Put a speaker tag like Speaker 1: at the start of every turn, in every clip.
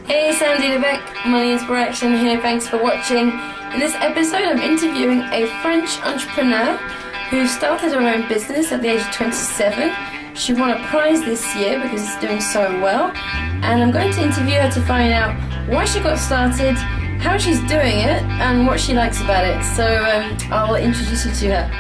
Speaker 1: Hey, Sandy Lebec, Money Inspiration here, thanks for watching. In this episode I'm interviewing a French entrepreneur who started her own business at the age of 27. She won a prize this year because it's doing so well, and I'm going to interview her to find out why she got started, how she's doing it, and what she likes about it. So I'll introduce you to her.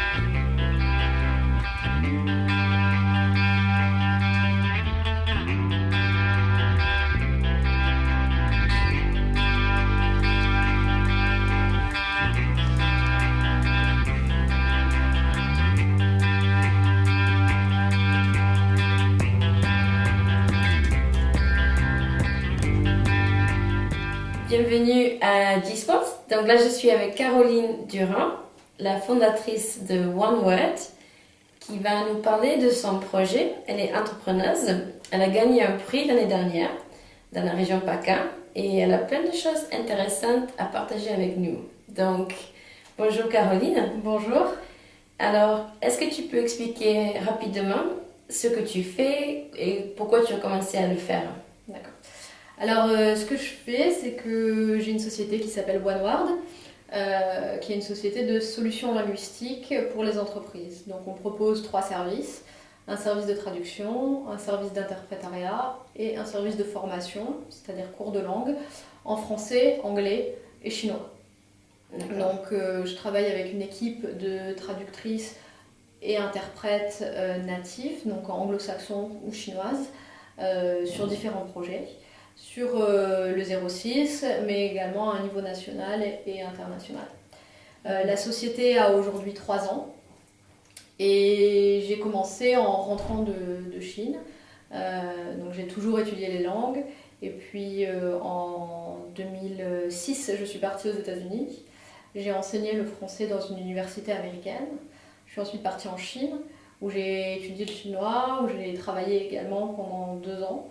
Speaker 1: Bienvenue à G-Sport. Donc là, je suis avec Caroline Durand, la fondatrice de OneWord, qui va nous parler de son projet. Elle est entrepreneuse. Elle a gagné un prix l'année dernière dans la région PACA et elle a plein de choses intéressantes à partager avec nous. Donc, bonjour Caroline.
Speaker 2: Bonjour.
Speaker 1: Alors, est-ce que tu peux expliquer rapidement ce que tu fais et pourquoi tu as commencé à le faire?
Speaker 2: D'accord. Alors, ce que je fais, c'est que j'ai une société qui s'appelle OneWord, qui est une société de solutions linguistiques pour les entreprises. Donc, on propose 3 services, un service de traduction, un service d'interprétariat et un service de formation, c'est-à-dire cours de langue, en français, anglais et chinois. Donc, je travaille avec une équipe de traductrices et interprètes natifs, donc anglo-saxons ou chinoises, sur différents projets. Sur le 06, mais également à un niveau national et international. La société a aujourd'hui 3 ans et j'ai commencé en rentrant de Chine. Donc j'ai toujours étudié les langues et puis en 2006, je suis partie aux États-Unis. J'ai enseigné le français dans une université américaine. Je suis ensuite partie en Chine où j'ai étudié le chinois, où j'ai travaillé également pendant 2 ans.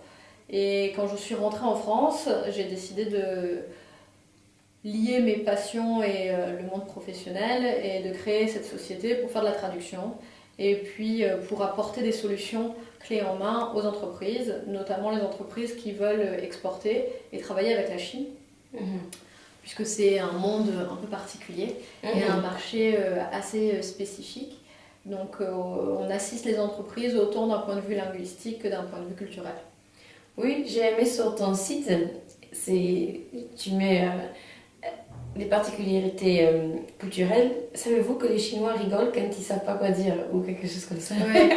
Speaker 2: Et quand je suis rentrée en France, j'ai décidé de lier mes passions et le monde professionnel et de créer cette société pour faire de la traduction et puis pour apporter des solutions clés en main aux entreprises, notamment les entreprises qui veulent exporter et travailler avec la Chine, puisque c'est un monde un peu particulier et un marché assez spécifique. Donc on assiste les entreprises autant d'un point de vue linguistique que d'un point de vue culturel.
Speaker 1: Oui, j'ai aimé sur ton site, tu mets les particularités culturelles. Savez-vous que les Chinois rigolent quand ils ne savent pas quoi dire ou quelque chose comme ça?
Speaker 2: Oui.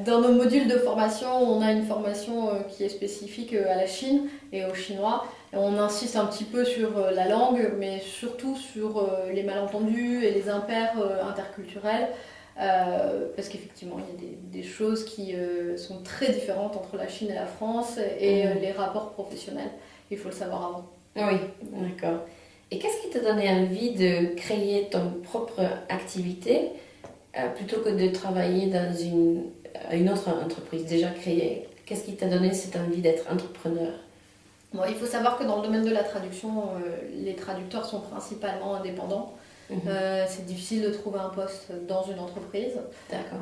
Speaker 2: Dans nos modules de formation, on a une formation qui est spécifique à la Chine et aux Chinois. Et on insiste un petit peu sur la langue, mais surtout sur les malentendus et les impairs interculturels. Parce qu'effectivement, il y a des choses qui sont très différentes entre la Chine et la France et les rapports professionnels. Il faut le savoir avant.
Speaker 1: Oui, d'accord. Et qu'est-ce qui t'a donné envie de créer ton propre activité plutôt que de travailler dans une autre entreprise déjà créée? Qu'est-ce qui t'a donné cette envie d'être entrepreneur?
Speaker 2: Bon, il faut savoir que dans le domaine de la traduction, les traducteurs sont principalement indépendants. C'est difficile de trouver un poste dans une entreprise.
Speaker 1: D'accord.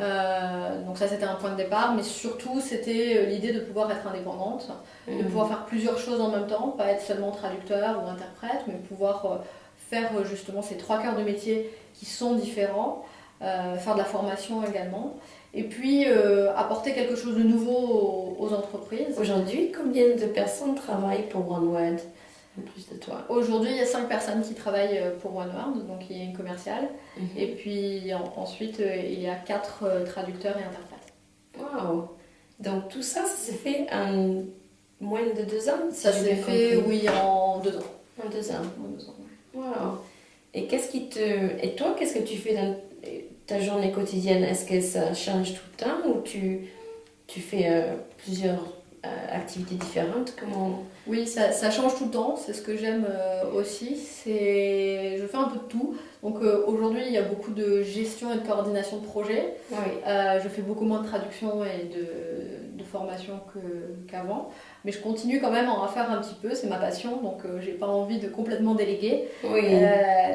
Speaker 2: Donc ça c'était un point de départ, mais surtout c'était l'idée de pouvoir être indépendante, de pouvoir faire plusieurs choses en même temps, pas être seulement traducteur ou interprète, mais pouvoir faire justement ces 3 cœurs de métier qui sont différents, faire de la formation également, et puis apporter quelque chose de nouveau aux entreprises.
Speaker 1: Aujourd'hui, combien de personnes travaillent pour OneWord? Plus de toi.
Speaker 2: Aujourd'hui, il y a 5 personnes qui travaillent pour OneWord, donc il y a une commerciale. Et puis ensuite, il y a 4 traducteurs et interprètes.
Speaker 1: Waouh! Donc tout ça, ça s'est fait en moins de 2 ans?
Speaker 2: Ça s'est fait, oui, en 2 ans.
Speaker 1: En 2 ans?
Speaker 2: En 2 ans, oui.
Speaker 1: Waouh! Et et toi, qu'est-ce que tu fais dans ta journée quotidienne? Est-ce que ça change tout le temps ou tu fais plusieurs activités différentes? Comment...
Speaker 2: Oui, ça change tout le temps, c'est ce que j'aime aussi. Je fais un peu de tout. Donc aujourd'hui, il y a beaucoup de gestion et de coordination de projet.
Speaker 1: Oui.
Speaker 2: Je fais beaucoup moins de traduction et de formation qu'avant. Mais je continue quand même à en faire un petit peu, c'est ma passion, donc j'ai pas envie de complètement déléguer.
Speaker 1: Oui.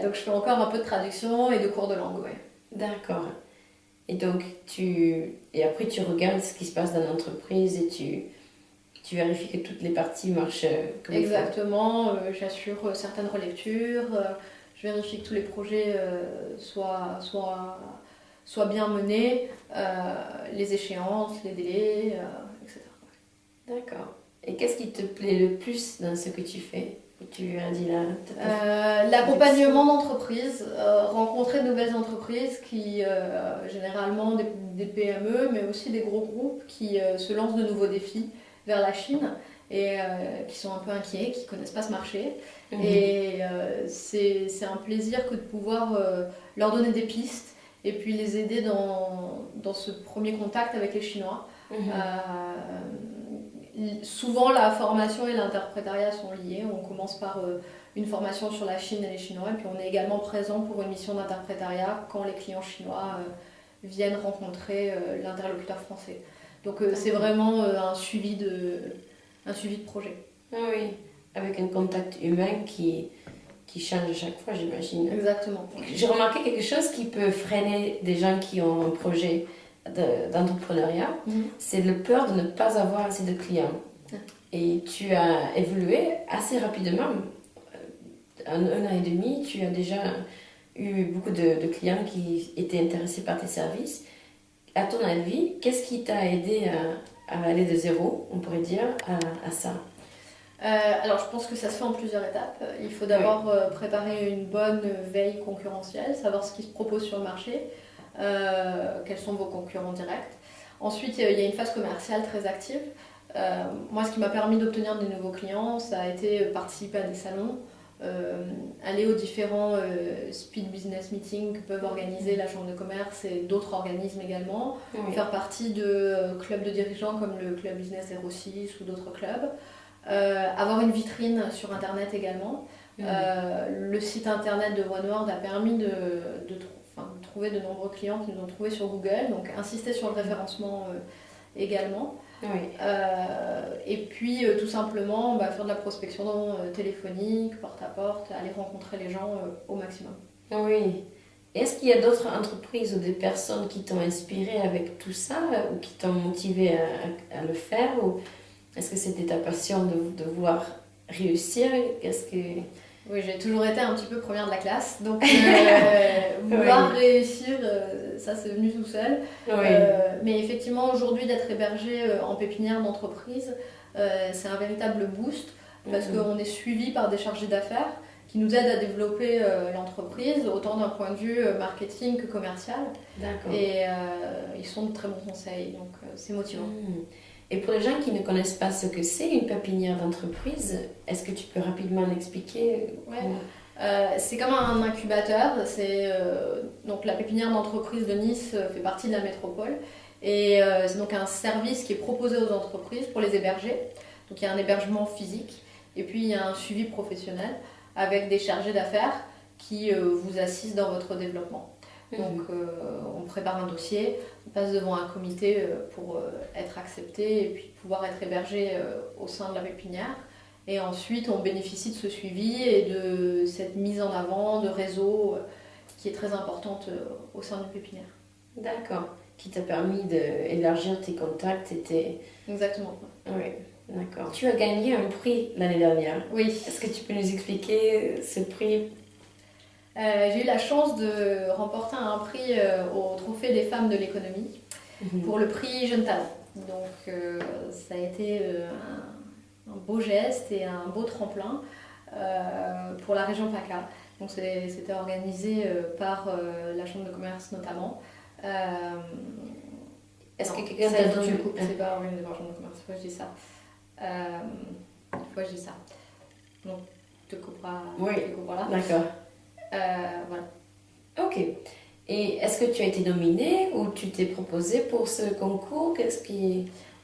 Speaker 2: Donc je fais encore un peu de traduction et de cours de langue. Ouais.
Speaker 1: D'accord. Et donc, et après tu regardes ce qui se passe dans l'entreprise et tu tu vérifies que toutes les parties marchent comme il faut.
Speaker 2: Exactement, j'assure certaines relectures, je vérifie que tous les projets soient bien menés, les échéances, les délais, etc.
Speaker 1: D'accord. Et qu'est-ce qui te plaît le plus dans ce que tu fais? Tu as dit là.
Speaker 2: L'accompagnement d'entreprises, rencontrer de nouvelles entreprises qui, généralement des PME, mais aussi des gros groupes qui se lancent de nouveaux défis vers la Chine et qui sont un peu inquiets, qui ne connaissent pas ce marché. Et c'est un plaisir que de pouvoir leur donner des pistes et puis les aider dans ce premier contact avec les Chinois. Souvent, la formation et l'interprétariat sont liés. On commence par une formation sur la Chine et les Chinois, et puis on est également présent pour une mission d'interprétariat quand les clients chinois viennent rencontrer l'interlocuteur français. Donc c'est vraiment un suivi de projet.
Speaker 1: Ah oui, avec un contact humain qui change à chaque fois, j'imagine.
Speaker 2: Exactement.
Speaker 1: J'ai remarqué quelque chose qui peut freiner des gens qui ont un projet d'entrepreneuriat, c'est le peur de ne pas avoir assez de clients. Et tu as évolué assez rapidement. En 1 an et demi, tu as déjà eu beaucoup de clients qui étaient intéressés par tes services. À ton avis, qu'est-ce qui t'a aidé à aller de zéro, on pourrait dire, à ça?
Speaker 2: Alors je pense que ça se fait en plusieurs étapes. Il faut d'abord préparer une bonne veille concurrentielle, savoir ce qui se propose sur le marché. Quels sont vos concurrents directs. Ensuite, il y a une phase commerciale très active. Moi, ce qui m'a permis d'obtenir de nouveaux clients, ça a été participer à des salons, aller aux différents speed business meetings que peuvent organiser la Chambre de commerce et d'autres organismes également, faire partie de clubs de dirigeants comme le Club Business 06 ou d'autres clubs, avoir une vitrine sur Internet également. Le site Internet de OneWorld a permis de trouver de nombreux clients qui nous ont trouvés sur Google, donc insister sur le référencement également. Et puis tout simplement faire de la prospection téléphonique, porte à porte, aller rencontrer les gens au maximum.
Speaker 1: Oui. Est-ce qu'il y a d'autres entreprises ou des personnes qui t'ont inspiré avec tout ça ou qui t'ont motivé à le faire, ou est-ce que c'était ta passion de vouloir réussir?
Speaker 2: Oui, j'ai toujours été un petit peu première de la classe, donc vouloir réussir, ça c'est venu tout seul. Mais effectivement, aujourd'hui, d'être hébergé en pépinière d'entreprise, c'est un véritable boost, parce qu'on est suivi par des chargés d'affaires qui nous aident à développer l'entreprise, autant d'un point de vue marketing que commercial. Et ils sont de très bons conseils, donc c'est motivant.
Speaker 1: Et pour les gens qui ne connaissent pas ce que c'est une pépinière d'entreprise, est-ce que tu peux rapidement l'expliquer?
Speaker 2: C'est comme un incubateur. Donc la pépinière d'entreprise de Nice fait partie de la métropole. Et c'est donc un service qui est proposé aux entreprises pour les héberger. Donc il y a un hébergement physique et puis il y a un suivi professionnel avec des chargés d'affaires qui vous assistent dans votre développement. Donc on prépare un dossier, on passe devant un comité pour être accepté et puis pouvoir être hébergé au sein de la pépinière. Et ensuite on bénéficie de ce suivi et de cette mise en avant de réseau qui est très importante au sein d'une pépinière.
Speaker 1: D'accord, qui t'a permis d'élargir tes contacts et tes...
Speaker 2: Exactement.
Speaker 1: Oui, d'accord. Tu as gagné un prix l'année dernière.
Speaker 2: Oui.
Speaker 1: Est-ce que tu peux nous expliquer ce prix?
Speaker 2: J'ai eu la chance de remporter un prix au Trophée des femmes de l'économie pour le prix Jeune Talent. Donc ça a été un beau geste et un beau tremplin pour la région PACA. Donc c'était organisé par la Chambre de commerce notamment.
Speaker 1: Est-ce que quelqu'un t'a donné...
Speaker 2: C'est pas organisé par la Chambre de commerce, faut que je dise ça. Donc tu te couperas, là.
Speaker 1: D'accord.
Speaker 2: Voilà.
Speaker 1: Ok. Et est-ce que tu as été nominée ou tu t'es proposée pour ce concours?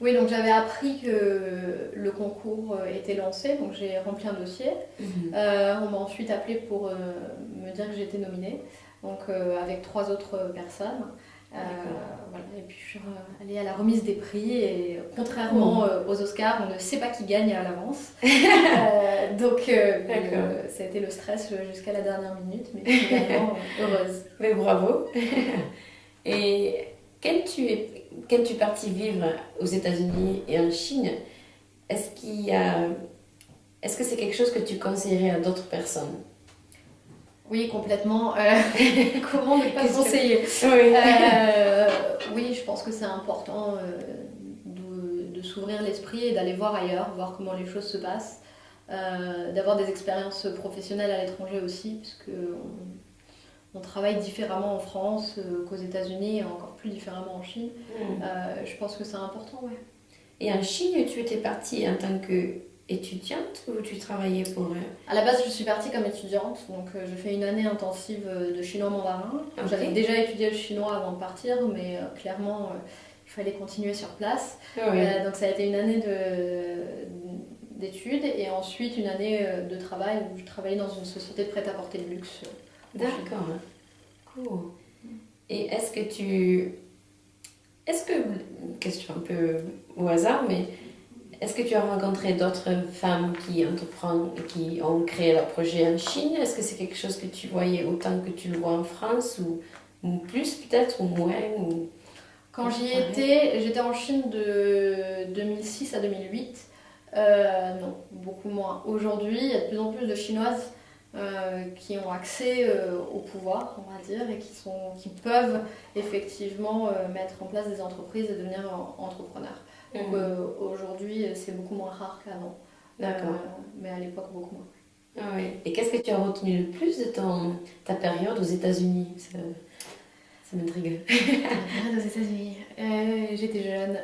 Speaker 2: Oui, donc j'avais appris que le concours était lancé, donc j'ai rempli un dossier. On m'a ensuite appelé pour me dire que j'étais nominée, donc avec 3 autres personnes. Voilà. Et puis je suis allée à la remise des prix et contrairement aux Oscars, on ne sait pas qui gagne à l'avance. Donc ça a été le stress jusqu'à la dernière minute, mais finalement heureuse.
Speaker 1: Mais bravo. Et quand tu es partie vivre aux États-Unis et en Chine, Est-ce que c'est quelque chose que tu conseillerais à d'autres personnes?
Speaker 2: Oui, complètement. Comment ne pas conseiller?
Speaker 1: Oui.
Speaker 2: Oui, je pense que c'est important de s'ouvrir l'esprit et d'aller voir ailleurs, voir comment les choses se passent, d'avoir des expériences professionnelles à l'étranger aussi, parce qu'on travaille différemment en France qu'aux États-Unis et encore plus différemment en Chine. Je pense que c'est important, ouais.
Speaker 1: Et en Chine, tu étais partie en tant qu'étudiante ou tu travaillais pour eux?
Speaker 2: À la base, je suis partie comme étudiante, donc j'ai fait une année intensive de chinois mandarin.
Speaker 1: Ok.
Speaker 2: J'avais déjà étudié le chinois avant de partir, mais clairement, il fallait continuer sur place.
Speaker 1: Oui.
Speaker 2: Donc ça a été une année d'études et ensuite une année de travail où je travaillais dans une société de prêt-à-porter de luxe.
Speaker 1: D'accord. Cool. Et question un peu au hasard, mais est-ce que tu as rencontré d'autres femmes qui entreprennent et qui ont créé leur projet en Chine? Est-ce que c'est quelque chose que tu voyais autant que tu le vois en France ou plus peut-être, ou moins
Speaker 2: Quand j'y
Speaker 1: pareil?
Speaker 2: étais, j'étais en Chine de 2006 à 2008. Non, beaucoup moins. Aujourd'hui, il y a de plus en plus de Chinoises qui ont accès au pouvoir, on va dire, et qui peuvent effectivement mettre en place des entreprises et devenir entrepreneurs. Donc aujourd'hui, c'est beaucoup moins rare qu'avant.
Speaker 1: D'accord.
Speaker 2: Mais à l'époque, beaucoup moins.
Speaker 1: Ah oui. Et qu'est-ce que tu as retenu le plus de ta période aux États-Unis? Ça m'intrigue.
Speaker 2: Aux États-Unis, j'étais jeune.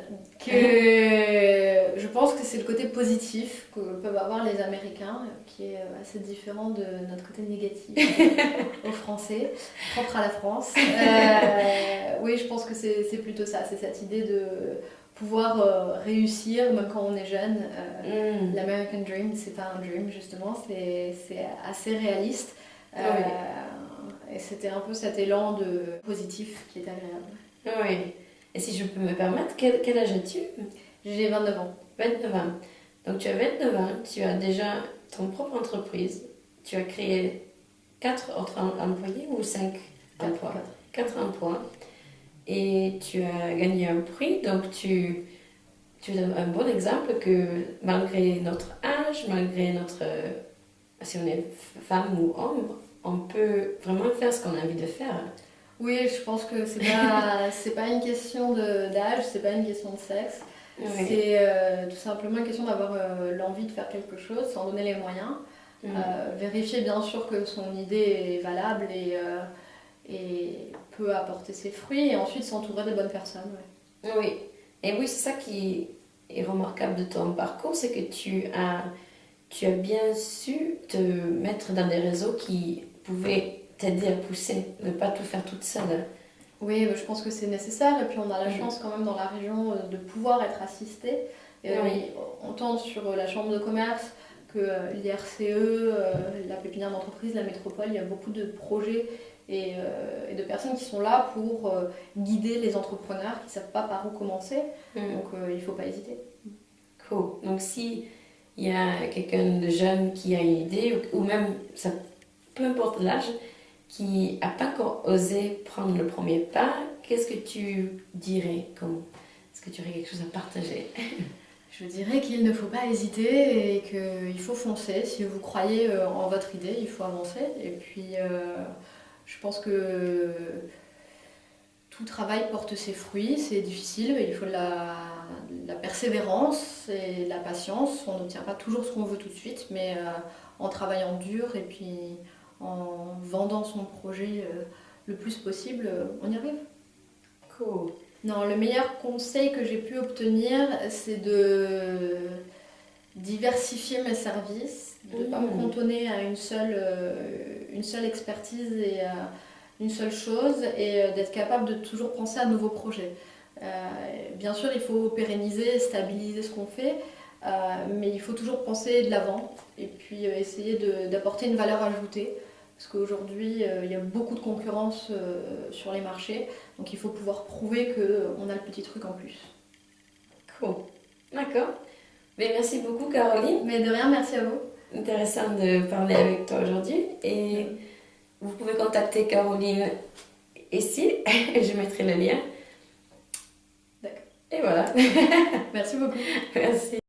Speaker 2: Je pense que c'est le côté positif que peuvent avoir les Américains, qui est assez différent de notre côté négatif aux Français, propre à la France. Oui, je pense que c'est plutôt ça, c'est cette idée de pouvoir réussir même quand on est jeune. L'American Dream, c'est pas un dream justement, c'est assez réaliste.
Speaker 1: Oui.
Speaker 2: Et c'était un peu cet élan de positif qui est agréable.
Speaker 1: Oui. Et si je peux me permettre, quel âge as-tu?
Speaker 2: J'ai 29 ans.
Speaker 1: 29 ans. Donc tu as 29 ans, tu as déjà ton propre entreprise, tu as créé 4 autres employés ou 5 emplois? 4 emplois. Et tu as gagné un prix, donc tu es un bon exemple que malgré notre âge, malgré si on est femme ou homme, on peut vraiment faire ce qu'on a envie de faire.
Speaker 2: Oui, je pense que c'est pas une question d'âge, c'est pas une question de sexe.
Speaker 1: Oui.
Speaker 2: C'est tout simplement une question d'avoir l'envie de faire quelque chose, s'en donner les moyens. Vérifier bien sûr que son idée est valable et peut apporter ses fruits, et ensuite s'entourer des bonnes personnes. Ouais.
Speaker 1: Oui, et oui, c'est ça qui est remarquable de ton parcours, c'est que tu as bien su te mettre dans des réseaux qui pouvaient t'aider à pousser, ne pas tout faire toute seule.
Speaker 2: Oui, je pense que c'est nécessaire, et puis on a la chance quand même dans la région de pouvoir être assisté.
Speaker 1: Oui.
Speaker 2: On tend sur la chambre de commerce que l'IRCE, la pépinière d'entreprise, la métropole, il y a beaucoup de projets et de personnes qui sont là pour guider les entrepreneurs qui ne savent pas par où commencer. Donc il ne faut pas hésiter.
Speaker 1: Cool. Donc si il y a quelqu'un de jeune qui a une idée, ou même, peu importe l'âge, qui n'a pas encore osé prendre le premier pas, qu'est-ce que tu dirais? Est-ce que tu aurais quelque chose à partager?
Speaker 2: Je dirais qu'il ne faut pas hésiter et qu'il faut foncer. Si vous croyez en votre idée, il faut avancer. Et puis, je pense que tout travail porte ses fruits. C'est difficile, il faut de la persévérance et de la patience. On n'obtient pas toujours ce qu'on veut tout de suite, mais en travaillant dur et puis en vendant son projet le plus possible, on y arrive.
Speaker 1: Cool.
Speaker 2: Non, le meilleur conseil que j'ai pu obtenir, c'est de diversifier mes services, de ne pas me cantonner à une seule expertise et une seule chose, et d'être capable de toujours penser à de nouveaux projets. Bien sûr, il faut pérenniser, stabiliser ce qu'on fait, mais il faut toujours penser de l'avant et puis essayer d'apporter une valeur ajoutée. Parce qu'aujourd'hui, il y a beaucoup de concurrence sur les marchés, donc il faut pouvoir prouver qu'on a le petit truc en plus.
Speaker 1: Cool. D'accord. Mais merci beaucoup, Caroline.
Speaker 2: Mais de rien, merci à vous.
Speaker 1: Intéressant de parler avec toi aujourd'hui. Et vous pouvez contacter Caroline ici. Je mettrai le lien.
Speaker 2: D'accord.
Speaker 1: Et voilà.
Speaker 2: Merci beaucoup.
Speaker 1: Merci.